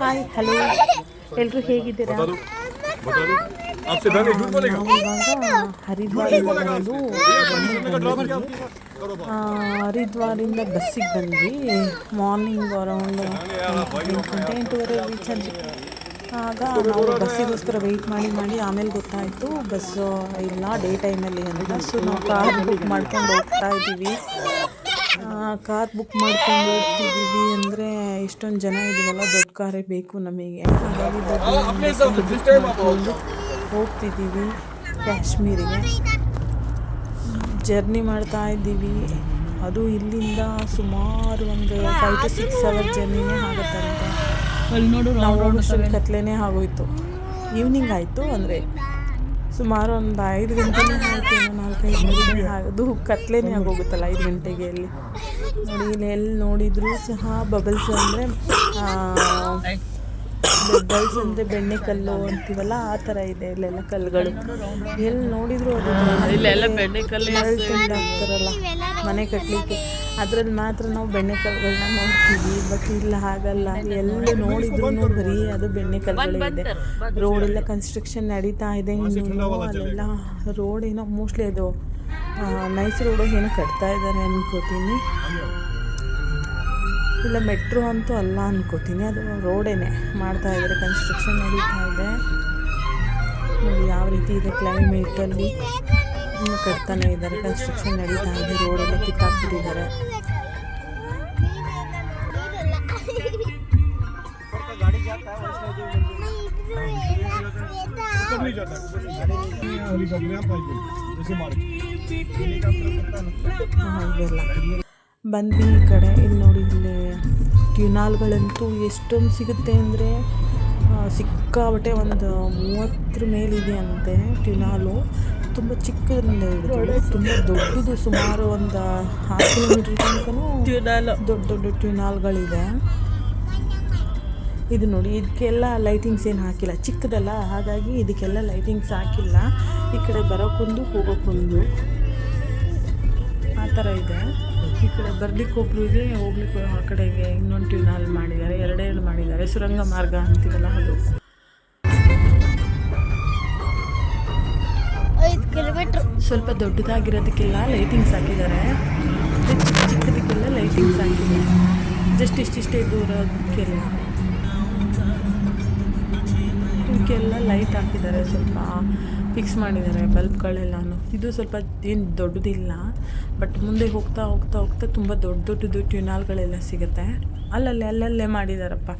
Hi hello ಎಲ್ಲರೂ ಹೇಗಿದ್ದೀರಾ? ಹರಿದ್ವಾರಿಂದ ಬಸ್ಸಿಗೆ ಬಂದ್ವಿ. ಮಾರ್ನಿಂಗ್ ಅರೌಂಡ್ 8:30 ರೀಚ್ ಆದ್ವಿ. ಆಗ ನಾವು ಬಸ್ಸಿಗೋಸ್ಕರ ವೆಯ್ಟ್ ಮಾಡಿ ಆಮೇಲೆ ಗೊತ್ತಾಯಿತು ಬಸ್ಸು ಇಲ್ಲ ಡೇ ಟೈಮಲ್ಲಿ ಅಂತ. ಸೊ ನಾವು ಕಾರ್ ಬುಕ್ ಮಾಡ್ಕೊಂಡು ಹೋಗ್ತಾ ಇದ್ದೀವಿ. ಕಾರ್ ಬುಕ್ ಮಾಡ್ಕೊಂಡು ಹೋಗ್ತಿದ್ದೀವಿ ಅಂದರೆ ಇಷ್ಟೊಂದು ಜನ ಇದ್ದೀವಲ್ಲ, ದೊಡ್ಡ ಕಾರೇ ಬೇಕು ನಮಗೆ. ಹಾಗಾಗಿ ದೊಡ್ಡ ಹೋಗ್ತಿದ್ದೀವಿ ಕಾಶ್ಮೀರಿಗೆ. ಜರ್ನಿ ಮಾಡ್ತಾ ಇದ್ದೀವಿ. ಅದು ಇಲ್ಲಿಂದ ಸುಮಾರು ಒಂದು 5 to 6 ಅವರ್ ಜರ್ನಿನೇ ಆಗುತ್ತಂತೆ. ನಾವು ಹೋಗೋಷ್ಟರಲ್ಲಿ ಕತ್ಲೆನೇ ಆಗೋಯ್ತು. ಈವ್ನಿಂಗ್ ಆಯಿತು ಅಂದರೆ ಸುಮಾರು ಒಂದು 5 ಗಂಟೆನೇ ಆಯಿತು, 4-5 ಗಂಟೆ ಅದು ಕತ್ಲೆನೇ ಆಗೋಗುತ್ತಲ್ಲ 5 ಗಂಟೆಗೆ. ಇಲ್ಲಿ ನೋಡಿ, ಇಲ್ಲಿ ಎಲ್ಲಿ ನೋಡಿದರೂ ಸಹ ಬಬಲ್ಸ್ ಅಂದರೆ ಬೆಣ್ಣೆ ಕಲ್ಲು ಅಂತೀವಲ್ಲ, ಆ ಥರ ಇದೆ ಇಲ್ಲೆಲ್ಲ ಕಲ್ಲುಗಳು. ಎಲ್ಲಿ ನೋಡಿದ್ರು ಇಲ್ಲೆಲ್ಲ ಬೆಣ್ಣೆ ಕಲ್ಲು ಹಾಕ್ತಾರಲ್ಲ ಮನೆ ಕಟ್ಟಲಿಕ್ಕೆ, ಅದರಲ್ಲಿ ಮಾತ್ರ ನಾವು ಬೆಣ್ಣೆ ಕಲ್ಲುಗಳನ್ನ ನೋಡ್ತೀವಿ. ಬಟ್ ಇಲ್ಲ ಹಾಗಲ್ಲ, ಎಲ್ಲಿ ನೋಡಿದ್ರು ಬರೀ ಅದು ಬೆಣ್ಣೆ ಕಲ್ಲುಗಳಿದೆ. ರೋಡೆಲ್ಲ ಕನ್ಸ್ಟ್ರಕ್ಷನ್ ನಡೀತಾ ಇದೆ ಇನ್ನು. ಅಲ್ಲೆಲ್ಲ ರೋಡ್ ಏನೋ ಮೋಸ್ಟ್ಲಿ ಅದು ನೈಸ್ ರೋಡು ಏನೋ ಕಟ್ತಾ ಇದ್ದಾರೆ ಅನ್ಕೋತೀನಿ. ಇಲ್ಲ ಮೆಟ್ರೋ ಅಂತೂ ಅಲ್ಲ ಅನ್ಕೋತೀನಿ, ಅದು ರೋಡೇನೆ ಮಾಡ್ತಾ ಇದ್ದಾರೆ, ಕನ್ಸ್ಟ್ರಕ್ಷನ್ ನಡೀತಾ ಇದೆ. ನೋಡಿ ಯಾವ ರೀತಿ ಇದೆ ಕ್ಲೈಮೇಟಲ್ಲಿ. ಇನ್ನು ಕಟ್ತಾನೆ ಇದ್ದಾರೆ, ಕನ್ಸ್ಟ್ರಕ್ಷನ್ ನಡೀತಾ ಇದೆ. ರೋಡೆಲ್ಲ ಕಿತ್ತಾಕ್ಬಿಟ್ಟಿದ್ದಾರೆ. ಬಂದ್ವಿ ಈ ಕಡೆ. ಇಲ್ಲಿ ನೋಡಿ, ಇಲ್ಲಿ ಟ್ಯೂನಾಲ್ಗಳಂತೂ ಎಷ್ಟೊಂದು ಸಿಗುತ್ತೆ ಅಂದರೆ ಸಿಕ್ಕಾಬಟ್ಟೆ. ಒಂದು 30 ಮೇಲಿದೆ ಅಂತೆ ಟ್ಯೂನಾಲು. ತುಂಬ ಚಿಕ್ಕದಿಂದ ಹಿಡಿದು ತುಂಬ ದೊಡ್ಡದು, ಸುಮಾರು ಒಂದು 6 ಕಿಲೋಮೀಟ್ರ್ ತನಕನೂ ದೊಡ್ಡ ಟ್ಯೂನಾಲ್ಗಳಿದೆ. ಇದು ನೋಡಿ, ಇದಕ್ಕೆಲ್ಲ ಲೈಟಿಂಗ್ಸ್ ಏನು ಹಾಕಿಲ್ಲ, ಚಿಕ್ಕದಲ್ಲ, ಹಾಗಾಗಿ ಇದಕ್ಕೆಲ್ಲ ಲೈಟಿಂಗ್ಸ್ ಹಾಕಿಲ್ಲ. ಈ ಕಡೆ ಬರೋಕ್ಕೊಂದು ಹೋಗೋಕ್ಕೊಂದು ಆ ಥರ ಇದೆ. ಈ ಕಡೆ ಬರ್ಲಿಕ್ಕೆ ಒಬ್ರಿಗೆ ಹೋಗ್ಲಿಕ್ಕೆ ಆ ಕಡೆಗೆ ಇನ್ನೊಂದು ಟ್ಯೂನಾಲ್ ಮಾಡಿದ್ದಾರೆ, 2 ಮಾಡಿದ್ದಾರೆ. ಸುರಂಗ ಮಾರ್ಗ ಅಂತೀವಲ್ಲ ಅದು. 5 ಕಿಲೋಮೀಟ್ರ್. ಸ್ವಲ್ಪ ದೊಡ್ಡದಾಗಿರೋದಕ್ಕೆಲ್ಲ ಲೈಟಿಂಗ್ಸ್ ಹಾಕಿದ್ದಾರೆ, ಚಿಕ್ಕದಕ್ಕೆಲ್ಲ ಲೈಟಿಂಗ್ಸ್ ಹಾಕಿದ್ದಾರೆ. ಜಸ್ಟ್ ಇಷ್ಟಿಷ್ಟೇ ದೂರದಕ್ಕೆಲ್ಲ ಇವಕ್ಕೆಲ್ಲ ಲೈಟ್ ಹಾಕಿದ್ದಾರೆ, ಸ್ವಲ್ಪ ಫಿಕ್ಸ್ ಮಾಡಿದ್ದಾರೆ ಬಲ್ಬ್ಗಳೆಲ್ಲನೂ. ಇದು ಸ್ವಲ್ಪ ಏನು ದೊಡ್ಡದಿಲ್ಲ, ಬಟ್ ಮುಂದೆ ಹೋಗ್ತಾ ಹೋಗ್ತಾ ಹೋಗ್ತಾ ತುಂಬ ದೊಡ್ಡದು ಟ್ಯೂನಾಲ್ಗಳೆಲ್ಲ ಸಿಗುತ್ತೆ. ಅಲ್ಲಲ್ಲೇ ಮಾಡಿದಾರಪ್ಪ.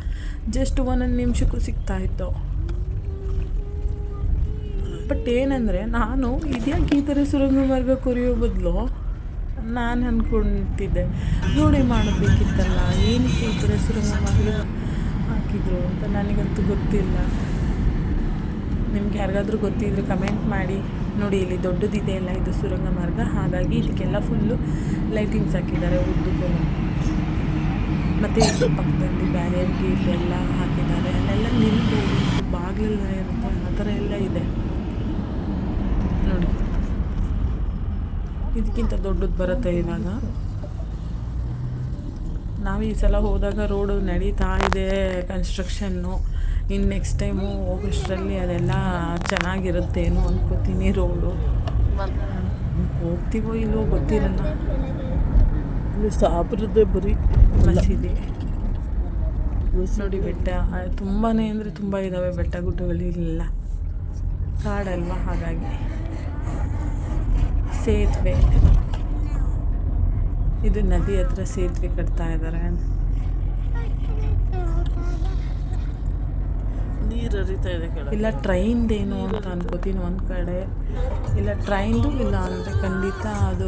ಜಸ್ಟ್ 1 ನಿಮಿಷಕ್ಕೂ ಸಿಗ್ತಾಯಿತ್ತು. ಬಟ್ ಏನಂದರೆ ನಾನು ಇದ್ಯಾಕೆ ಈ ಥರ ಸುರಂಗ ಮಾರ್ಗ ಕೊರೆಯೋ ಬದಲು ನಾನು ಅಂದ್ಕೊಳ್ತಿದ್ದೆ ರೋಡೇ ಮಾಡಬೇಕಿತ್ತಲ್ಲ, ಏನಕ್ಕೆ ಈ ಥರ ಸುರಂಗ ಮಾರ್ಗ ಹಾಕಿದ್ರು ಅಂತ ನನಗಂತೂ ಗೊತ್ತಿಲ್ಲ. ನಿಮ್ಗೆ ಯಾರಿಗಾದ್ರೂ ಗೊತ್ತಿದ್ರೆ ಕಮೆಂಟ್ ಮಾಡಿ. ನೋಡಿ, ಇಲ್ಲಿ ದೊಡ್ಡದಿದೆ ಅಲ್ಲ, ಇದು ಸುರಂಗ ಮಾರ್ಗ, ಹಾಗಾಗಿ ಇದಕ್ಕೆಲ್ಲ ಫುಲ್ಲು ಲೈಟಿಂಗ್ಸ್ ಹಾಕಿದ್ದಾರೆ ಉದ್ದಕ್ಕೂ. ಮತ್ತು ಇದ್ರ ಪಕ್ಕದಲ್ಲಿ ಬ್ಯಾರಿಯರ್ ಗೇಟ್ ಎಲ್ಲ ಹಾಕಿದ್ದಾರೆ. ಅಲ್ಲೆಲ್ಲ ನಿಲ್ಬೋದು, ಬಾಗಿಲೆಲ್ಲ ಇರುತ್ತೆ, ಆ ಥರ ಎಲ್ಲ ಇದೆ ನೋಡಿ. ಇದಕ್ಕಿಂತ ದೊಡ್ಡದು ಬರುತ್ತೆ ಇವಾಗ. ನಾವು ಈ ಸಲ ಹೋದಾಗ ರೋಡು ನಡೀತಾ ಇದೆ ಕನ್ಸ್ಟ್ರಕ್ಷನ್ನು. ಇನ್ನು ನೆಕ್ಸ್ಟ್ ಟೈಮು ಹೋಗೋಷ್ಟರಲ್ಲಿ ಅದೆಲ್ಲ ಚೆನ್ನಾಗಿರುತ್ತೇನೋ ಅಂದ್ಕೋತೀನಿ. ರೋಡು ಹೋಗ್ತೀವೋ ಇಲ್ಲವೋ ಗೊತ್ತಿರಲ್ಲ. ಇಲ್ಲಿ ಸಾಬ್ರದ್ದೇ ಬರೀ ಮಸೀದಿ ನೋಡಿ. ಬೆಟ್ಟ ತುಂಬಾ ಅಂದರೆ ತುಂಬ ಇದ್ದಾವೆ, ಬೆಟ್ಟ ಗುಡ್ಡಗಳು ಇಲ್ಲ, ಕಾಡಲ್ವ, ಹಾಗಾಗಿ. ಸೇತುವೆ, ಇದು ನದಿ ಹತ್ರ ಸೇತುವೆ ಕಟ್ತಾ ಇದ್ದಾರೆ. ನೀರು ಹರಿತಾ ಇದೆ. ಇಲ್ಲ ಟ್ರೈನ್ದೇನು ಅಂತ ಅನ್ಕೋತೀನಿ ಒಂದು ಕಡೆ. ಇಲ್ಲ ಟ್ರೈನ್ದು, ಇಲ್ಲ ಅಂದರೆ ಖಂಡಿತ ಅದು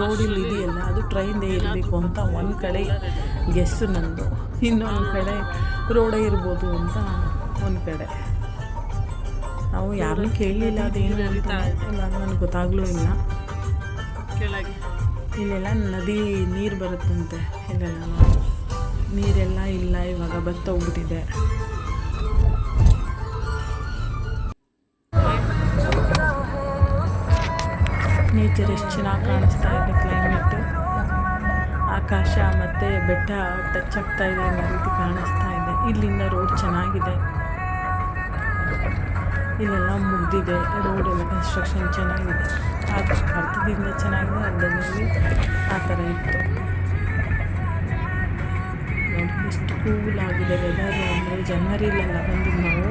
ರೋಡಿಲ್ಲಿ ಇದೆಯಲ್ಲ ಅದು ಟ್ರೈನ್ದೇ ಇರಬೇಕು ಅಂತ ಒಂದು ಕಡೆ ಗೆಸ್ಸು ನಂದು. ಇನ್ನೊಂದು ಕಡೆ ರೋಡೇ ಇರ್ಬೋದು ಅಂತ ಒಂದು ಕಡೆ. ನಾವು ಯಾರನ್ನೂ ಕೇಳಲಿಲ್ಲ ಅದೇನು ಅಂತ, ಇಲ್ಲ ನನಗೆ ಗೊತ್ತಾಗಲೂ ಇಲ್ಲ. ಕೆಳಗೆ ಇಲ್ಲೆಲ್ಲ ನದಿ ನೀರು ಬರುತ್ತಂತೆ, ಇಲ್ಲೆಲ್ಲ ನೀರೆಲ್ಲ ಇಲ್ಲ, ಇವಾಗ ಬತ್ತ ಹೋಗ್ಬಿಟ್ಟಿದೆ. ನೇಚರ್ ಎಷ್ಟು ಚೆನ್ನಾಗಿ ಕಾಣಿಸ್ತಾ ಇದೆ, ಕ್ಲೈಮೇಟು, ಆಕಾಶ ಮತ್ತು ಬೆಟ್ಟ ಟಚ್ ಆಗ್ತಾ ಇದೆ ಅನ್ನೋ ರೀತಿ ಕಾಣಿಸ್ತಾ ಇಲ್ಲಿಂದ ರೋಡ್ ಚೆನ್ನಾಗಿದೆ, ಇಲ್ಲೆಲ್ಲ ಮುಗ್ದಿದೆ, ರೋಡೆಲ್ಲ ಕನ್ಸ್ಟ್ರಕ್ಷನ್ ಚೆನ್ನಾಗಿದೆ. ಅದು ಅರ್ಧದಿಂದ ಚೆನ್ನಾಗಿದೆ, ಅರ್ಧದಲ್ಲಿ ಆ ಥರ ಇತ್ತು. ನೋಡಿ ಎಷ್ಟು ಕೂಲ್ ಆಗಿದೆ ವೆದರು. ಅಂದರೆ ಜನವರಿಲೆಲ್ಲ ಬಂದಿದ್ದು ನಾವು,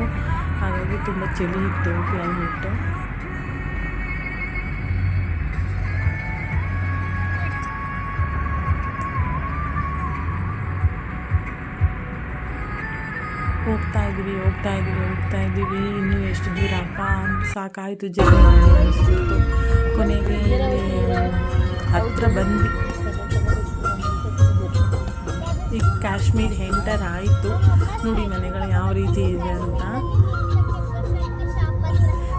ಹಾಗಾಗಿ ತುಂಬ ಚಳಿ ಇತ್ತು ಕ್ಲೈಮೇಟು. ಹೋಗ್ತಾ ಇದ್ದೀವಿ. ಇನ್ನೂ ಎಷ್ಟು ದೂರ ಅಪ್ಪ ಸಾಕಾಯಿತು ಜರ್ನಿ ಮಾಡಿ ಅನಿಸ್ಬಿಟ್ಟು ಕೊನೆಗೆ ಹತ್ರ ಬಂದ್ವಿ. ಈಗ ಕಾಶ್ಮೀರ್ ಎಂಟರ್ ಆಯಿತು. ನೋಡಿ ಮನೆಗಳು ಯಾವ ರೀತಿ ಇದೆ ಅಂತ.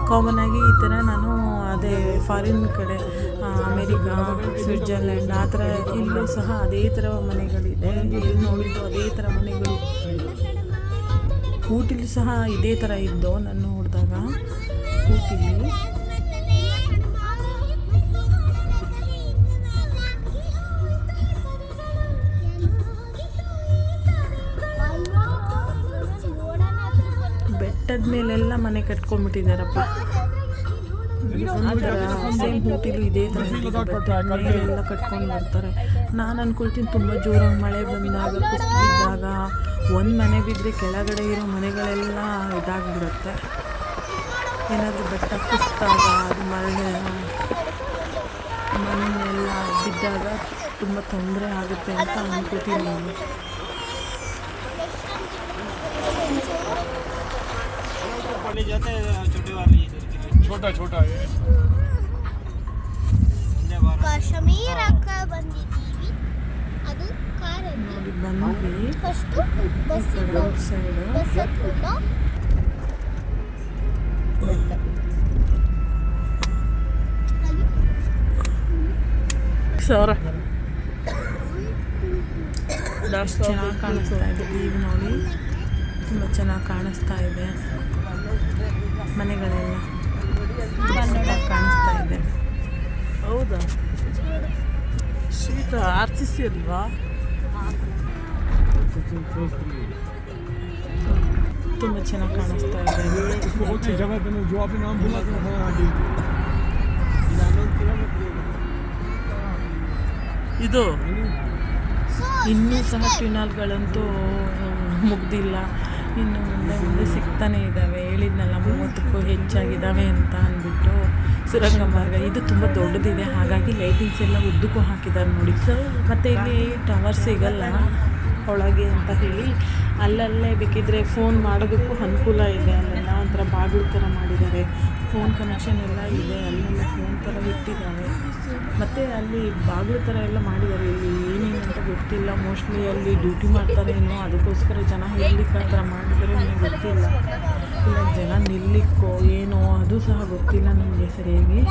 ಕಾಮನ್ ಆಗಿ ಈ ಥರ ನಾನು ಅದೇ ಫಾರಿನ್ ಕಡೆ ಅಮೇರಿಕಾ, ಸ್ವಿಟ್ಜರ್ಲ್ಯಾಂಡ್ ಆ ಥರ ಇಲ್ಲೂ ಸಹ ಅದೇ ಥರ ಮನೆಗಳಿದೆ. ಎಲ್ಲಿ ನೋಡಿದ್ದು ಅದೇ ಥರ ಮನೆಗಳು. ಊಟಿಲಿ ಸಹ ಇದೇ ಥರ ಇದ್ದು ನಾನು ನೋಡಿದಾಗ. ಊಟಿಲಿ ಬೆಟ್ಟದ ಮೇಲೆಲ್ಲ ಮನೆ ಕಟ್ಕೊಂಡ್ಬಿಟ್ಟಿದ್ದಾರಪ್ಪ. ಆ ಥರ ಸೇಮ್ ಊಟಿಲು ಇದೇ ಥರ ಬೆಟ್ಟದ ಮೇಲೆಲ್ಲ ಕಟ್ಕೊಂಡು ಬರ್ತಾರೆ. ನಾನು ಅಂದ್ಕೊಳ್ತೀನಿ ತುಂಬ ಜೋರಾಗಿ ಮಳೆ ಬಂದಾಗ ಬಿದ್ದಾಗ ಒಂದು ಮನೆ ಬಿದ್ದರೆ ಕೆಳಗಡೆ ಇರೋ ಮನೆಗಳೆಲ್ಲ ಇದಾಗಿಬಿಡುತ್ತೆ. ಏನಾದರೂ ಬೆಟ್ಟ ಕುಸಿದಾಗ ಅದು ಮಣ್ಣೆಲ್ಲ ಬಿದ್ದಾಗ ತುಂಬ ತೊಂದರೆ ಆಗುತ್ತೆ ಅಂತ ಅಂದ್ಕೊತೀನಿ ನಾನು. ನೋಡಿ ಬಂದ್ವಿ ರೋಡ್ ಸೈಡು. ಎಷ್ಟು ಚೆನ್ನಾಗಿ ಕಾಣಿಸ್ತಾ ಇದೆ ಈಗ ನೋಡಿ, ತುಂಬ ಚೆನ್ನಾಗಿ ಕಾಣಿಸ್ತಾ ಇದೆ ಮನೆಗಳೆಲ್ಲ ಕಾಣಿಸ್ತಾ ಇದೆ. ಹೌದಾ ಶೀತ ಆರ್ಟಿಸಿ ಅಲ್ವಾ? ತುಂಬ ಚೆನ್ನಾಗಿ ಕಾಣಿಸ್ತಾ ಇದೆ. ಇದು ಇನ್ನೂ ಸಹ ಟ್ಯುನಲ್ಗಳಂತೂ ಮುಗ್ದಿಲ್ಲ, ಇನ್ನು ಮುಂದೆ ಸಿಗ್ತಾನೆ ಇದ್ದಾವೆ. ಹೇಳಿದ್ನಲ್ಲ 30ಕ್ಕೂ ಹೆಚ್ಚಾಗಿದ್ದಾವೆ ಅಂತ ಅಂದ್ಬಿಟ್ಟು. ಸುರಂಗ ಮಾರ್ಗ ಇದು ತುಂಬ ದೊಡ್ಡದಿದೆ, ಹಾಗಾಗಿ ಲೈಟಿಂಗ್ಸ್ ಎಲ್ಲ ಉದ್ದಕ್ಕೂ ಹಾಕಿದ್ದಾರೆ ನೋಡಿ. ಮತ್ತು ಇಲ್ಲಿ ಟವರ್ ಸಿಗಲ್ಲ ಒಳಗೆ ಅಂತ ಹೇಳಿ ಅಲ್ಲಲ್ಲೇ ಬೇಕಿದ್ರೆ ಫೋನ್ ಮಾಡೋದಕ್ಕೂ ಅನುಕೂಲ ಇದೆ. ಅಲ್ಲೆಲ್ಲ ಒಂಥರ ಬಾಗಿಲು ಥರ ಮಾಡಿದ್ದಾರೆ, ಫೋನ್ ಕನೆಕ್ಷನ್ ಎಲ್ಲ ಇದೆ, ಅಲ್ಲೆಲ್ಲ ಫೋನ್ ಥರ ಇಟ್ಟಿದ್ದಾವೆ. ಮತ್ತು ಅಲ್ಲಿ ಬಾಗಿಲು ಥರ ಎಲ್ಲ ಮಾಡಿದ್ದಾರೆ. ಇಲ್ಲಿ ಏನೇನು ಅಂತ ಗೊತ್ತಿಲ್ಲ, ಮೋಸ್ಟ್ಲಿ ಅಲ್ಲಿ ಡ್ಯೂಟಿ ಮಾಡ್ತಾರೇನೋ, ಅದಕ್ಕೋಸ್ಕರ ಜನ ಇರ್ಲಿಕ್ಕೆ ಆ ಥರ ಮಾಡಿದರೆ ನನಗೆ ಗೊತ್ತಿಲ್ಲ. ಇಲ್ಲ ಜನ ನಿಲ್ಲಿಕ್ಕೋ ಏನೋ ಅದು ಸಹ ಗೊತ್ತಿಲ್ಲ ನನಗೆ ಸರಿಯಾಗಿ.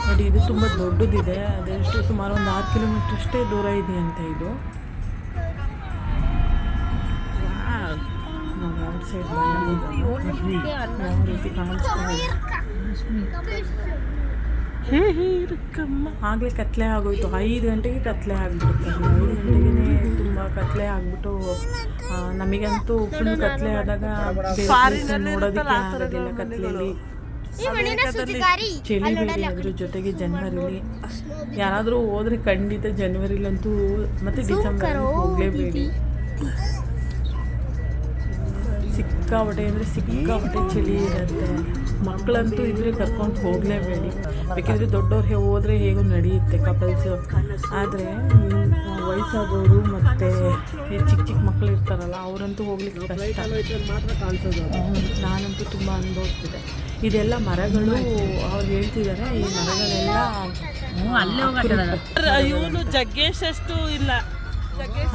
ನೋಡಿ ಇದು ತುಂಬ ದೊಡ್ಡದಿದೆ, ಅದೆಷ್ಟು ಸುಮಾರು ಒಂದು 6 ಕಿಲೋಮೀಟ್ರ್ ಅಷ್ಟೇ ದೂರ ಇದೆಯಂತೆ ಇದು. ನಾವು ಔಟ್ ಸೈಡ್ ಯಾವ ರೀತಿ ಕಾಣಿಸ್ತಾ ಇದೆ. ಇರಕ್ಕಮ್ಮ ಆಗಲೇ ಕತ್ಲೆ ಆಗೋಯ್ತು. 5 ಗಂಟೆಗೆ ಕತ್ಲೆ ಆಗಿಬಿಡುತ್ತೆ. 5 ಗಂಟೆಗೆ ತುಂಬ ಕತ್ಲೆ ಆಗಿಬಿಟ್ಟು ನಮಗಂತೂ ಫುಲ್ ಕತ್ಲೆ ಆದಾಗ ನೋಡೋದಕ್ಕೆ ಆಗೋದಿಲ್ಲ. ಕತ್ಲೆಯಲ್ಲಿ ಚಳಿ ಬೇರೆ, ಅದ್ರ ಜೊತೆಗೆ ಜನವರಿಲಿ ಯಾರಾದರೂ ಹೋದರೆ ಖಂಡಿತ ಜನವರಿಲಂತೂ ಮತ್ತು ಡಿಸೆಂಬರ್ ಹೋಗಲೇಬೇಡಿ. ಸಿಕ್ಕಾಪಟ್ಟೆ ಅಂದರೆ ಸಿಕ್ಕಾಪಟ್ಟೆ ಚಳಿ ಇರುತ್ತೆ. ಮಕ್ಕಳಂತೂ ಇದ್ದರೆ ಕರ್ಕೊಂಡು ಹೋಗಲೇಬೇಡಿ. ಬೇಕಿದ್ರೆ ದೊಡ್ಡವ್ರಿಗೆ ಹೋದರೆ ಹೇಗೋ ನಡೆಯುತ್ತೆ ಕಪಲ್ಸು. ಆದರೆ ವಯಸ್ಸಾದವರು ಮತ್ತು ಚಿಕ್ಕ ಮಕ್ಕಳು ಇರ್ತಾರಲ್ಲ ಅವರಂತೂ ಹೋಗ್ಲಿಕ್ಕೆ ಕಷ್ಟ. ನಾನಂತೂ ತುಂಬ ಅನುಭವಿಸ್ತಿದೆ. ಇದೆಲ್ಲ ಮರಗಳು ಅವ್ರು ಹೇಳ್ತಿದ್ದಾರೆ, ಈ ಮರಗಳೆಲ್ಲ ಇವನು ಜಗ್ಗೇಶ್ ಅಷ್ಟು ಇಲ್ಲ,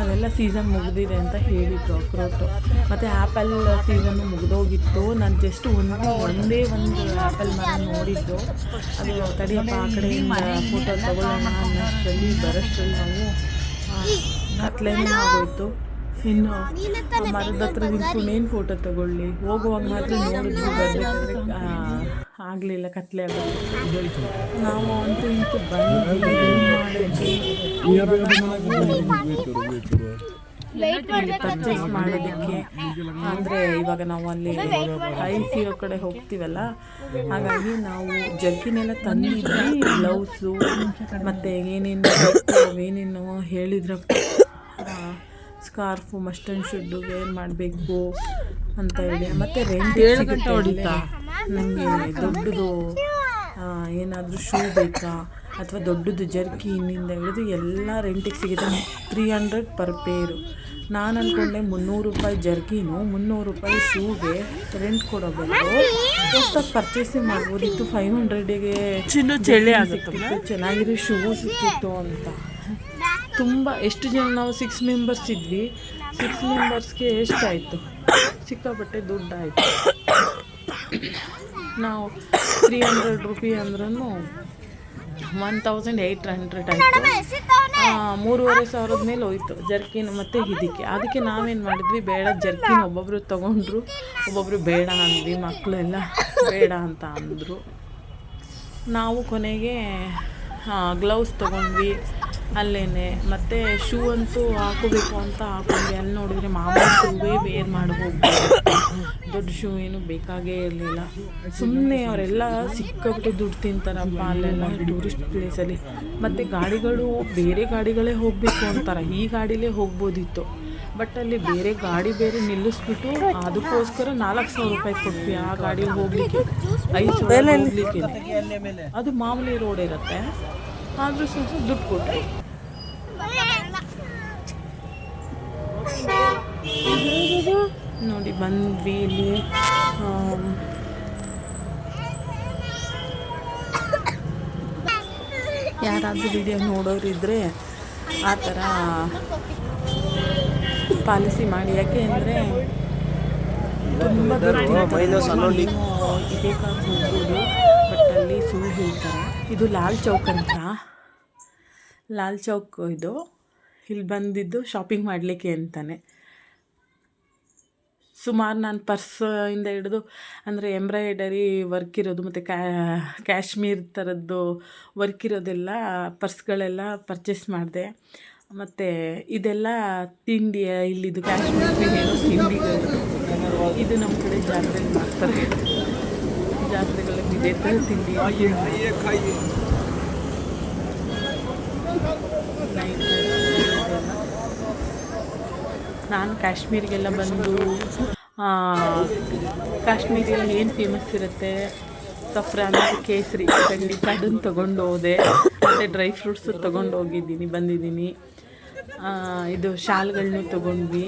ಅದೆಲ್ಲ ಸೀಸನ್ ಮುಗಿದಿದೆ ಅಂತ ಹೇಳಿದ್ರು. ಅಕ್ರೋಟು ಮತ್ತು ಆ್ಯಪಲ್ ಸೀಸನ್ನು ಮುಗಿದೋಗಿತ್ತು. ನಾನು ಜಸ್ಟ್ ಒಂದೇ ಒಂದು ಆ್ಯಪಲ್ ಮರ ನೋಡಿದ್ದು. ಅದು ತಡಿಯಪ್ಪ ಆ ಕಡೆಯಿಂದ ಫೋಟೋ ತಗೊಳ್ಳೋಣ ಅನ್ನೋಷ್ಟರಲ್ಲಿ ಬರೋಷ್ಟರಲ್ಲಿ ನಾವು ಕತ್ಲೆನೇ ಆಗೋಯ್ತು. ಇನ್ನು ಮರದ ಹತ್ರ ನಿಂತ್ಕೊಂಡೇನು ಫೋಟೋ ತಗೊಳ್ಳಿ, ಹೋಗುವಾಗ ಮಾತ್ರ ನೋಡಿದ್ವಿ, ಬರಬೇಕಾದ್ರೆ ಆಗಲಿಲ್ಲ, ಕತ್ಲೆ ಆಗೋದು. ನಾವು ಅಂತೂ ಇಂತೂ ಬಂದ್ವಿ, ಮಾಡಿದ್ವಿ. ಪರ್ಚೇಸ್ ಮಾಡೋದಕ್ಕೆ. ಅಂದರೆ ಇವಾಗ ನಾವು ಅಲ್ಲಿ ICO ಕಡೆ ಹೋಗ್ತೀವಲ್ಲ, ಹಾಗಾಗಿ ನಾವು ಜರ್ಕಿನೆಲ್ಲ ತಂದಿದ್ವಿ. ಗ್ಲೌಸು ಮತ್ತು ಏನೇನು ಹೇಳಿದ್ರಪ್ಪ, scarf, must and should wear ಮಾಡಬೇಕು ಅಂತ ಹೇಳಿ. ಮತ್ತು ರೆಂಟ್ ಸಿಗುತ್ತೆ. ನನಗೆ ದೊಡ್ಡದು ಏನಾದರೂ ಶೂ ಬೇಕಾ ಅಥವಾ ದೊಡ್ಡದು ಜರ್ಕಿನಿಂದ ಹಿಡಿದು ಎಲ್ಲ ರೆಂಟಿಗೆ ಸಿಗುತ್ತೆ. 300 ಪರ್ ಪೇರು. ನಾನು ಅಂದ್ಕೊಂಡೆ 300 ರೂಪಾಯಿ ಜರ್ಕಿನು, 300 ರೂಪಾಯಿ ಶೂಗೆ ರೆಂಟ್ ಕೊಡೋಬೇಕು. ಹೊಸ್ದಾಗಿ ಪರ್ಚೇಸಿಂಗ್ ಮಾಡ್ಬೋದಿತ್ತು. 500ಗೆ ಚಳಿ ಆಗುತ್ತಿತ್ತು, ಚೆನ್ನಾಗಿರೋ ಶೂ ಸಿಕ್ತಿತ್ತು ಅಂತ. ತುಂಬ ಎಷ್ಟು ಜನ, ನಾವು 6 ಮೆಂಬರ್ಸ್ ಇದ್ವಿ. 6 ಮೆಂಬರ್ಸ್ಗೆ ಎಷ್ಟಾಯಿತು? ಸಿಕ್ಕಾಪಟ್ಟೆ ದುಡ್ಡಾಯಿತು. ನಾವು 300 ರೂಪಿ ಅಂದ್ರೂ 1800 ಆಯಿತು. 3500 ಮೇಲೆ ಹೋಯ್ತು ಜರ್ಕಿನ್ ಮತ್ತು ಅದಕ್ಕೆ ನಾವೇನು ಮಾಡಿದ್ವಿ, ಬೇಡ ಜರ್ಕಿನ್ ಒಬ್ಬೊಬ್ಬರು ತೊಗೊಂಡ್ರು, ಒಬ್ಬೊಬ್ಬರು ಬೇಡ ಅಂದ್ವಿ. ಮಕ್ಕಳೆಲ್ಲ ಬೇಡ ಅಂತ ಅಂದರು. ನಾವು ಕೊನೆಗೆ ಗ್ಲೌಸ್ ತೊಗೊಂಡ್ವಿ ಅಲ್ಲೇ. ಮತ್ತು ಶೂ ಅಂತೂ ಹಾಕೋಬೇಕು ಅಂತ ಹಾಕೊಂಡ್ವಿ. ಅಲ್ಲಿ ನೋಡಿದ್ರೆ ಮಾಮೂಲಿ ಶೂವೇ ವೇರ್ ಮಾಡಿ ಹೋಗ್ಬೋದು, ದೊಡ್ಡ ಶೂ ಏನು ಬೇಕಾಗೇ ಇರಲಿಲ್ಲ. ಸುಮ್ಮನೆ ಅವರೆಲ್ಲ ಸಿಕ್ಕಾಬಿಟ್ಟು ದುಡ್ಡು ತಿಂತಾರಪ್ಪ ಅಲ್ಲೆಲ್ಲ ಟೂರಿಸ್ಟ್ ಪ್ಲೇಸಲ್ಲಿ. ಮತ್ತು ಗಾಡಿಗಳು ಬೇರೆ ಗಾಡಿಗಳೇ ಹೋಗಬೇಕು ಅಂತಾರೆ, ಈ ಗಾಡಿಲೇ ಹೋಗ್ಬೋದಿತ್ತು. ಬಟ್ ಅಲ್ಲಿ ಬೇರೆ ಗಾಡಿ ಬೇರೆ ನಿಲ್ಲಿಸ್ಬಿಟ್ಟು ಅದಕ್ಕೋಸ್ಕರ 4000 ರೂಪಾಯಿ ಕೊಟ್ವಿ ಆ ಗಾಡಿಗೆ ಹೋಗ್ಲಿಕ್ಕೆ. 5,000 ಹೋಗ್ಲಿಕ್ಕೆ. ಅದು ಮಾಮೂಲಿ ರೋಡ್ ಇರುತ್ತೆ, ಆದರೂ ಸ್ವಲ್ಪ ದುಡ್ಡು ಕೊಟ್ಟರು. ನೋಡಿ ಬಂದ್ವಿ ಇಲ್ಲಿ. ಯಾರಾದರೂ ವಿಡಿಯೋ ನೋಡೋರಿದ್ದರೆ ಆ ಥರ ಪಾಲಿಸಿ ಮಾಡಿ. ಯಾಕೆ ಅಂದರೆ ತುಂಬ ಬೇಕಾಗಿ ಹೋಗ್ಬೋದು, ಬಟ್ ಅಲ್ಲಿ ಸುಳ್ಳು ಹೇಳ್ತಾರೆ. ಇದು ಲಾಲ್ ಚೌಕ್ ಅಂತ, ಲಾಲ್ ಚೌಕ್ ಇದು. ಇಲ್ಲಿ ಬಂದಿದ್ದು ಶಾಪಿಂಗ್ ಮಾಡಲಿಕ್ಕೆ ಅಂತಾನೆ. ಸುಮಾರು ನಾನು ಪರ್ಸಿಂದ ಹಿಡಿದು, ಅಂದರೆ ಎಂಬ್ರಾಯ್ಡರಿ ವರ್ಕ್ ಇರೋದು ಮತ್ತು ಕ್ಯಾಶ್ಮೀರ್ ಥರದ್ದು ವರ್ಕ್ ಇರೋದೆಲ್ಲ ಪರ್ಸ್ಗಳೆಲ್ಲ ಪರ್ಚೇಸ್ ಮಾಡಿದೆ. ಮತ್ತು ಇದೆಲ್ಲ ತಿಂಡಿ, ಇಲ್ಲಿದು ಕಾಶ್ಮೀರ್ ಏನೋ ತಿಂಡಿಗಳು. ಇದು ನಮ್ಮ ಕಡೆ ಜಾತ್ರೆಯಲ್ಲಿ ಮಾಡ್ತಾರೆ, ಜಾತ್ರೆಗಳಲ್ಲಿ ಇದೇ ಥರ ತಿಂಡಿ. ನಾನು ಕಾಶ್ಮೀರಿಗೆಲ್ಲ ಬಂದು, ಕಾಶ್ಮೀರಿಯಲ್ಲಿ ಏನು ಫೇಮಸ್ ಇರುತ್ತೆ, ಸಫ್ರಾನ್, ಕೇಸರಿ, ಖಂಡಿತ ಅದನ್ನು ತೊಗೊಂಡು ಹೋದೆ. ಮತ್ತು ಡ್ರೈ ಫ್ರೂಟ್ಸು ತೊಗೊಂಡು ಬಂದಿದ್ದೀನಿ. ಇದು ಶಾಲ್ಗಳನ್ನೂ ತೊಗೊಂಡ್ವಿ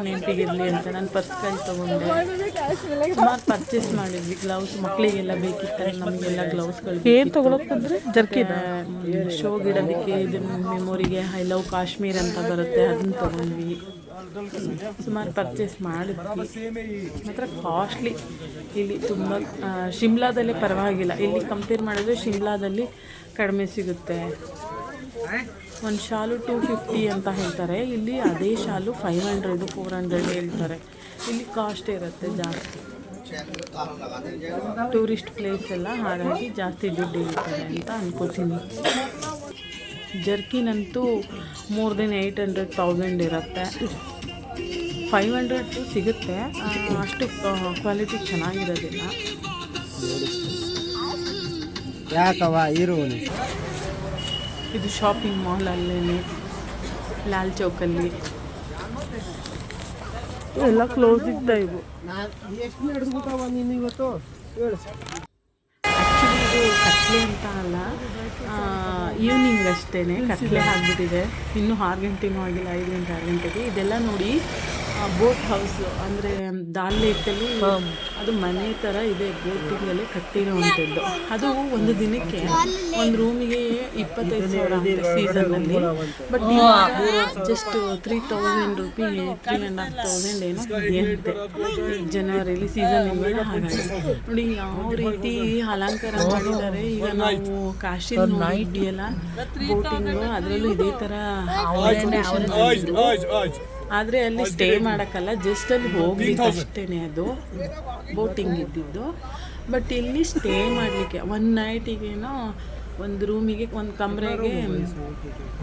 ನೆನಪಿಗಿರಲಿ ಅಂತ. ನಾನು ಪರ್ಸ್ಗಳು ತೊಗೊಂಡೆ. ಸುಮಾರು ಪರ್ಚೇಸ್ ಮಾಡಿದ್ವಿ. ಗ್ಲೌಸ್ ಮಕ್ಕಳಿಗೆಲ್ಲ ಬೇಕಿತ್ತು, ನಮಗೆಲ್ಲ ಗ್ಲೌಸ್ಗಳು. ಏನು ತೊಗೊಳಕ್ಕಂದ್ರೆ ಜರ್ಕಿನ ಶೋಗೆ ಇಡೋದಕ್ಕೆ, ಇದು ಮೆಮೊರಿಗೆ ಐ ಲವ್ ಕಾಶ್ಮೀರ್ ಅಂತ ಬರುತ್ತೆ, ಅದನ್ನು ತೊಗೊಂಡ್ವಿ. ಸುಮಾರು ಪರ್ಚೇಸ್ ಮಾಡಿದ್ವಿ. ಮಾತ್ರ ಕಾಸ್ಟ್ಲಿ ಇಲ್ಲಿ ತುಂಬ. ಶಿಮ್ಲಾದಲ್ಲೇ ಪರವಾಗಿಲ್ಲ, ಇಲ್ಲಿ ಕಂಪೇರ್ ಮಾಡಿದ್ರೆ ಶಿಮ್ಲಾದಲ್ಲಿ ಕಡಿಮೆ ಸಿಗುತ್ತೆ. ಒಂದು ಶಾಲು 250 ಅಂತ ಹೇಳ್ತಾರೆ, ಇಲ್ಲಿ ಅದೇ ಶಾಲು 500 400 ಹೇಳ್ತಾರೆ. ಇಲ್ಲಿ ಕಾಸ್ಟ್ ಇರುತ್ತೆ ಜಾಸ್ತಿ, ಟೂರಿಸ್ಟ್ ಪ್ಲೇಸ್ ಎಲ್ಲ, ಹಾಗಾಗಿ ಜಾಸ್ತಿ ದುಡ್ಡು ಇರ್ತಾರೆ ಅಂತ ಅನ್ಕೋತೀನಿ. ಜರ್ಕಿನಂತೂ ಮೋರ್ ದೆನ್ 800-1000 ಇರುತ್ತೆ. 500 ಸಿಗುತ್ತೆ, ಅಷ್ಟು ಕ್ವಾಲಿಟಿ ಚೆನ್ನಾಗಿರೋದಿಲ್ಲ. ಯಾಕವ ಇರುವನು. ಇದು ಶಾಪಿಂಗ್ ಮಾಲ್ ಅಲ್ಲೇ ಲಾಲ್ ಚೌಕಲ್ಲಿ ಎಲ್ಲ ಕ್ಲೋಸ್ ಇದ್ದ. ಇವು ಆ್ಯಕ್ಚುಲಿ ಇದು ಕತ್ಲೆ ಅಂತ ಅಲ್ಲ, ಈವ್ನಿಂಗ್ ಅಷ್ಟೇ ಕತ್ಲೆ ಆಗಿಬಿಟ್ಟಿದೆ. ಇನ್ನೂ 6 ಗಂಟೆನೂ ಆಗಿಲ್ಲ, 5 ಗಂಟೆ 6 ಗಂಟೆಗೆ. ಇದೆಲ್ಲ ನೋಡಿ ಬೋಟ್ ಹೌಸು, ಅಂದರೆ ದಾಲ್ ಲೇಕಲ್ಲಿ ಅದು ಮನೆ ಥರ ಇದೆ, ಬೋಟಿಂಗಲ್ಲಿ ಕಟ್ಟಿರೋವಂಥದ್ದು. ಅದು ಒಂದು ದಿನಕ್ಕೆ ಒಂದು ರೂಮಿಗೆ 25,000 ಅಂತೆ ಸೀಸನ್ನಲ್ಲಿ. ಬಟ್ ಜಸ್ಟ್ 3,000 ರೂಪಿ, 3,500 ಏನೋ ಇದೆಯಂತೆ ಜನವರಿಲಿ ಸೀಸನ್ ಇವಾಗ. ಹಾಗಾಗಿ ನೋಡಿ ಯಾವ ರೀತಿ ಅಲಂಕಾರ ಮಾಡಿದ್ದಾರೆ. ಈಗ ನಾವು ಕಾಶಿ ನೋಡಿದ್ವಿಯಲ್ಲ ಬೋಟಿಂಗು, ಅದರಲ್ಲೂ ಇದೇ ಥರ ಆದರೆ ಅಲ್ಲಿ ಸ್ಟೇ ಮಾಡೋಕ್ಕಲ್ಲ, ಜಸ್ಟ್ ಅಲ್ಲಿ ಹೋಗ್ಲಿಕ್ಕೆ ಅಷ್ಟೇ ಅದು ಬೋಟಿಂಗ್ ಇದ್ದಿದ್ದು. ಬಟ್ ಇಲ್ಲಿ ಸ್ಟೇ ಮಾಡಲಿಕ್ಕೆ 1 ನೈಟಿಗೇನೋ ಒಂದು ರೂಮಿಗೆ ಒಂದು ಕಮ್ರೆಗೆ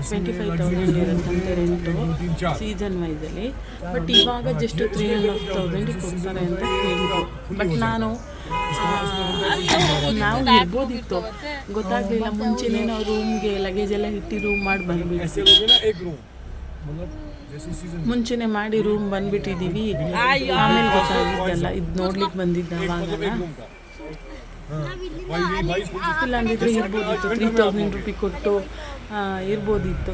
25,000 ಇರುತ್ತಂತೆ ರೆಂಟು ಸೀಸನ್ ವೈಸಲ್ಲಿ. ಬಟ್ ಇವಾಗ ಜಸ್ಟ್ 3,500 ಕೊಡ್ತಾರೆ ಅಂತ ಹೇಳಿದ್ರು. ಬಟ್ ನಾವು ಇರ್ಬೋದಿತ್ತು, ಗೊತ್ತಾಗಲಿಲ್ಲ. ಮುಂಚೆನೇ ನಾವು ರೂಮ್ಗೆ ಲಗೇಜ್ ಎಲ್ಲ ಇಟ್ಟು ರೂಮ್ ಮಾಡಿ ಬಂದ್ಬಿಟ್ಟು ಮುಂಚೆನೇ ಮಾಡಿ ರೂಮ್ ಬಂದ್ಬಿಟ್ಟಿದ್ದೀವಿ. ಆಮೇಲೆ ಗೊತ್ತಾಗಿದ್ದಲ್ಲ, ಇದು ನೋಡ್ಲಿಕ್ಕೆ ಬಂದಿದ್ದ ಅವಾಗ. ಇಲ್ಲ ಅಂದಿದ್ರೆ ಇರ್ಬೋದಿತ್ತು, 3,000 ರೂಪಾಯಿ ಕೊಟ್ಟು ಇರ್ಬೋದಿತ್ತು.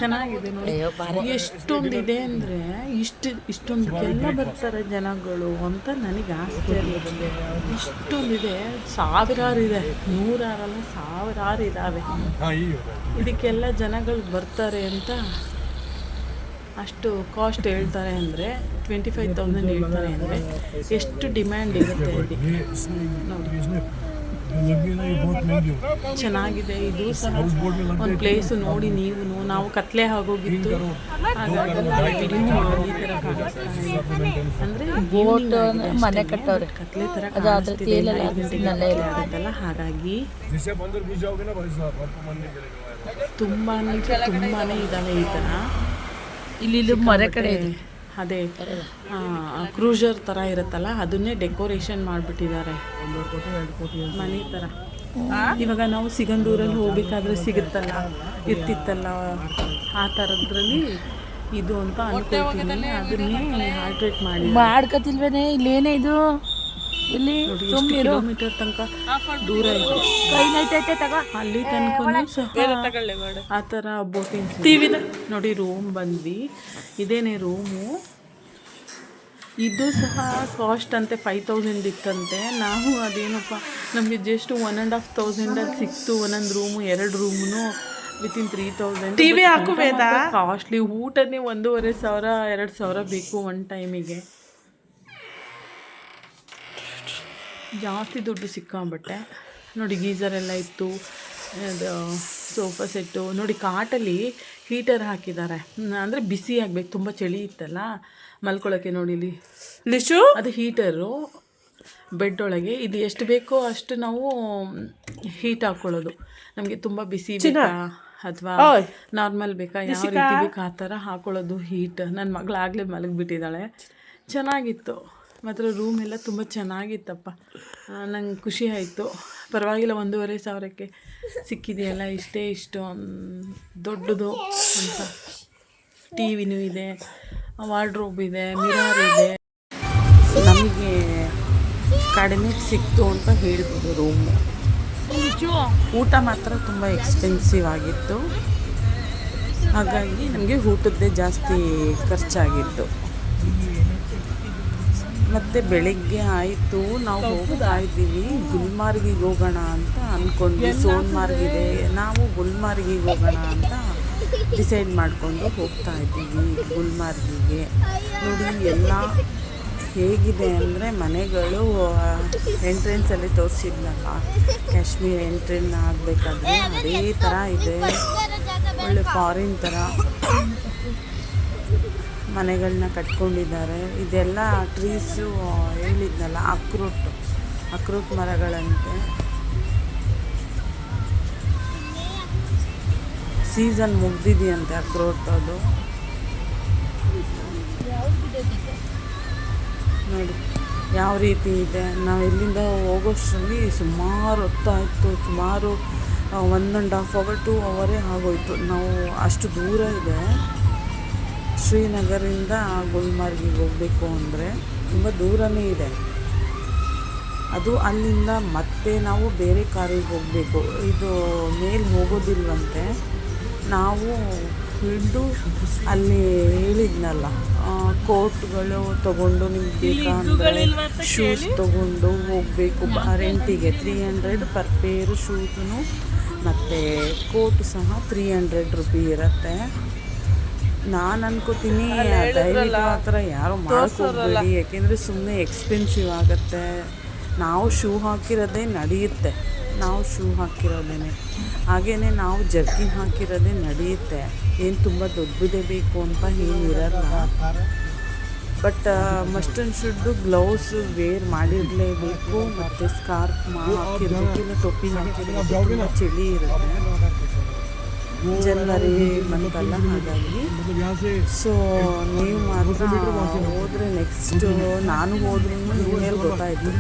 ಚೆನ್ನಾಗಿದೆ ನೋಡಿ, ಎಷ್ಟೊಂದಿದೆ ಅಂದರೆ ಇಷ್ಟೊಂದಕ್ಕೆಲ್ಲ ಬರ್ತಾರೆ ಜನಗಳು ಅಂತ ನನಗೆ ಆಶ್ಚರ್ಯ. ಇಷ್ಟೊಂದಿದೆ, ಸಾವಿರಾರು ಇದೆ, ನೂರಾರಲ್ಲ ಸಾವಿರಾರು ಇದ್ದಾವೆ. ಇದಕ್ಕೆಲ್ಲ ಜನಗಳು ಬರ್ತಾರೆ ಅಂತ ಅಷ್ಟು ಕಾಸ್ಟ್ ಹೇಳ್ತಾರೆ ಅಂದರೆ 25,000 ಹೇಳ್ತಾರೆ ಅಂದರೆ ಎಷ್ಟು ಡಿಮ್ಯಾಂಡ್ ಇರುತ್ತೆ ಇದಕ್ಕೆ ನೋಡಿ. ಚೆನ್ನಾಗಿದೆ ಇದು ಸಹ ಒಂದು ಪ್ಲೇಸು ನೋಡಿ ನೀವು. ನಾವು ಕತ್ಲೆ ಆಗೋಗಿತ್ತು, ಹಾಗಾಗಿ ಈ ಥರ ಕಾಣಿಸ್ತಾ ಇದೆ. ಅಂದರೆ ಮನೆ ಕಟ್ಟವ್ರೆ, ಕತ್ಲೆ ಥರ ಆಗುತ್ತಲ್ಲ, ಹಾಗಾಗಿ ತುಂಬಾ ಇದ್ದಾವೆ ಈ ಥರ. ಇಲ್ಲಿ ಮರ ಕಡೆ ಅದೇ ಕ್ರೂಸರ್ ಥರ ಇರುತ್ತಲ್ಲ, ಅದನ್ನೇ ಡೆಕೋರೇಷನ್ ಮಾಡಿಬಿಟ್ಟಿದ್ದಾರೆ ಮನೆ ಥರ. ಇವಾಗ ನಾವು ಸಿಗಂದೂರಲ್ಲಿ ಹೋಗ್ಬೇಕಾದ್ರೆ ಇರ್ತಿತ್ತಲ್ಲ ಆ ಥರದ್ರಲ್ಲಿ ಇದು ಅಂತ ಅನ್ಕೊಳ್ತೀನಿ. ಅದನ್ನೇ ಆಲ್ಟ್ರೇಟ್ ಮಾಡ್ಕೊತಿಲ್ವೇನೆ. ಇಲ್ಲೇನೇ ಇದು, ಇಲ್ಲಿ ಕಿಲೋಮೀಟರ್ ತನಕ ದೂರ ಇದೆ, ಅಲ್ಲಿ ತನಕ ಆ ಥರ ಬೋಟಿಂಗ್ ನೋಡಿ. ರೂಮ್ ಬಂದ್ವಿ, ಇದೇನೇ ರೂಮು. ಇದು ಸಹ ಕಾಸ್ಟ್ ಅಂತೆ 5,000 ಇತ್ತಂತೆ. ನಾವು ಅದೇನಪ್ಪ ನಮಗೆ ಜಸ್ಟ್ 1,500 ಸಿಕ್ತು ಒಂದೊಂದು ರೂಮು. 2 room within 3,000. ಟಿವಿ ಹಾಕುವೇದ ಕಾಸ್ಟ್ಲಿ. ಊಟನೇ 1,500 2,000 ಬೇಕು ಒಂದು ಟೈಮಿಗೆ. ಜಾಸ್ತಿ ದುಡ್ಡು ಸಿಕ್ಕಾಂಬಟ್ಟೆ ನೋಡಿ. ಗೀಝರೆಲ್ಲ ಇತ್ತು, ಅದು ಸೋಫಾ ಸೆಟ್ಟು ನೋಡಿ. ಕಾಟಲ್ಲಿ ಹೀಟರ್ ಹಾಕಿದ್ದಾರೆ, ಅಂದರೆ ಬಿಸಿ ಆಗಬೇಕು, ತುಂಬ ಚಳಿ ಇತ್ತಲ್ಲ ಮಲ್ಕೊಳ್ಳೋಕ್ಕೆ. ನೋಡಿ ಇಲ್ಲಿ ಅದು ಹೀಟರು ಬೆಡ್ ಒಳಗೆ. ಇದು ಎಷ್ಟು ಬೇಕೋ ಅಷ್ಟು ನಾವು ಹೀಟ್ ಹಾಕ್ಕೊಳ್ಳೋದು. ನಮಗೆ ತುಂಬ ಬಿಸಿ ಬೇಕಾ ಅಥವಾ ನಾರ್ಮಲ್ ಬೇಕಾ, ಯಾವ ರೀತಿ ಬೇಕು ಆ ಥರ ಹಾಕ್ಕೊಳ್ಳೋದು ಹೀಟ್. ನನ್ನ ಮಗಳಾಗಲೇ ಮಲಗಿಬಿಟ್ಟಿದ್ದಾಳೆ. ಚೆನ್ನಾಗಿತ್ತು ಮಾತ್ರ, ರೂಮ್ ಎಲ್ಲ ತುಂಬ ಚೆನ್ನಾಗಿತ್ತಪ್ಪ. ನಂಗೆ ಖುಷಿ ಆಯಿತು. ಪರವಾಗಿಲ್ಲ, 1,500 ಸಿಕ್ಕಿದೆಯಲ್ಲ, ಇಷ್ಟು ದೊಡ್ಡದು ಅಂತ. ಟಿ ವಿನೂ ಇದೆ, ವಾರ್ಡ್ರೋಬ್ ಇದೆ, ಮಿರರ್ ಇದೆ. ನಮಗೆ ಕಡಿಮೆ ಸಿಕ್ತು ಅಂತ ಹೇಳ್ಬೋದು ರೂಮು. ಊಟ ಮಾತ್ರ ತುಂಬ ಎಕ್ಸ್ಪೆನ್ಸಿವ್ ಆಗಿತ್ತು, ಹಾಗಾಗಿ ನಮಗೆ ಊಟದ್ದೇ ಜಾಸ್ತಿ ಖರ್ಚಾಗಿತ್ತು. ಮತ್ತು ಬೆಳಗ್ಗೆ ಆಯಿತು, ನಾವು ಹೋಗ್ತಾ ಇದ್ದೀವಿ ಗುಲ್ಮಾರ್ಗಿಗೆ ಹೋಗೋಣ ಅಂತ ಅಂದ್ಕೊಂಡ್ವಿ. ಸೋನ್ಮಾರ್ಗ್ ಇದೆ, ನಾವು ಗುಲ್ಮಾರ್ಗಿಗೆ ಹೋಗೋಣ ಅಂತ ಡಿಸೈಡ್ ಮಾಡಿಕೊಂಡು ಹೋಗ್ತಾ ಇದ್ದೀವಿ ಗುಲ್ಮಾರ್ಗಿಗೆ. ನೋಡಿ ಎಲ್ಲ ಹೇಗಿದೆ ಅಂದರೆ, ಮನೆಗಳು ಎಂಟ್ರೆನ್ಸಲ್ಲಿ ತೋರಿಸಿದ್ನಲ್ಲ ಕಾಶ್ಮೀರ್ ಎಂಟ್ರೆನ್ ಆಗಬೇಕಾದ್ರೆ ಅದೇ ಥರ ಇದೆ. ಒಳ್ಳೆ ಫಾರಿನ್ ಥರ ಮನೆಗಳನ್ನ ಕಟ್ಕೊಂಡಿದ್ದಾರೆ. ಇದೆಲ್ಲ ಟ್ರೀಸು ಹೇಳಿದ್ನಲ್ಲ, ಅಕ್ರೋಟ್ ಮರಗಳಂತೆ. ಸೀಸನ್ ಮುಗ್ದಿದೆಯಂತೆ ಅಕ್ರೋಟ್. ಅದು ನೋಡಿ ಯಾವ ರೀತಿ ಇದೆ. ನಾವು ಇಲ್ಲಿಂದ ಹೋಗೋಷ್ಟರಲ್ಲಿ ಸುಮಾರು ಹೊತ್ತಾಯಿತು, ಸುಮಾರು 1.5 hour 2 hour ಆಗೋಯಿತು. ನಾವು ಅಷ್ಟು ದೂರ ಇದೆ ಶ್ರೀನಗರಿಂದ ಗುಲ್ಮಾರ್ಗಿಗೆ ಹೋಗಬೇಕು ಅಂದರೆ, ತುಂಬ ದೂರನೇ ಇದೆ ಅದು. ಅಲ್ಲಿಂದ ಮತ್ತೆ ನಾವು ಬೇರೆ ಕಾರಿಗೆ ಹೋಗಬೇಕು. ಇದು ಮೇಲೆ ಹೋಗೋದಿಲ್ವಂತೆ. ನಾವು ಹಿಡಿದು ಅಲ್ಲಿ ಹೇಳಿದ್ನಲ್ಲ, ಕೋಟ್ಗಳು ತೊಗೊಂಡು ನಿಮ್ಗೆ ಬೇಕಂದರೆ ಶೂಸ್ ತೊಗೊಂಡು ಹೋಗಬೇಕು ರೆಂಟಿಗೆ. 300 ಪರ್ ಪೇರು ಶೂಸು ಮತ್ತು ಕೋಟು ಸಹ 300 ರೂಪಾಯಿ ಇರುತ್ತೆ. ನಾನು ಅನ್ಕೋತೀನಿ ದಯವಿಟ್ಟು ಆ ಥರ ಯಾರು ಮಾಡ್ಕೋಬೇಡಿ, ಯಾಕೆಂದರೆ ಸುಮ್ಮನೆ ಎಕ್ಸ್ಪೆನ್ಸಿವ್ ಆಗುತ್ತೆ. ನಾವು ಶೂ ಹಾಕಿರೋದೇ ನಡೆಯುತ್ತೆ, ನಾವು ಶೂ ಹಾಕಿರೋದೇ. ಹಾಗೆಯೇ ನಾವು ಜರ್ಕಿನ್ ಹಾಕಿರೋದೇ ನಡೆಯುತ್ತೆ. ಏನು ತುಂಬ ದೊಡ್ಡದೇ ಬೇಕು ಅಂತ ಏನಿರಲ್ಲ. But must and should gloves wear ಮಾಡಿರಲೇಬೇಕು ಮತ್ತು ಸ್ಕಾರ್ಫ್ ಹಾಕಿರಬೇಕು, ಇಲ್ಲ ಟೊಪ್ಪಿ ಹಾಕಿರಬೇಕು, ತುಂಬ ಚಳಿ ಇರುತ್ತೆ ಜನವರಿ ಮಂತಲ್ಲ, ಹಾಗಾಗಿ ಸೊ ನೀವು ಮಾತ್ರ ಹೋದರೆ ನೆಕ್ಸ್ಟು ನಾನು ಹೋದ್ರೂ ಇಮೇಲ್ ಗೊತ್ತಾಯಿತು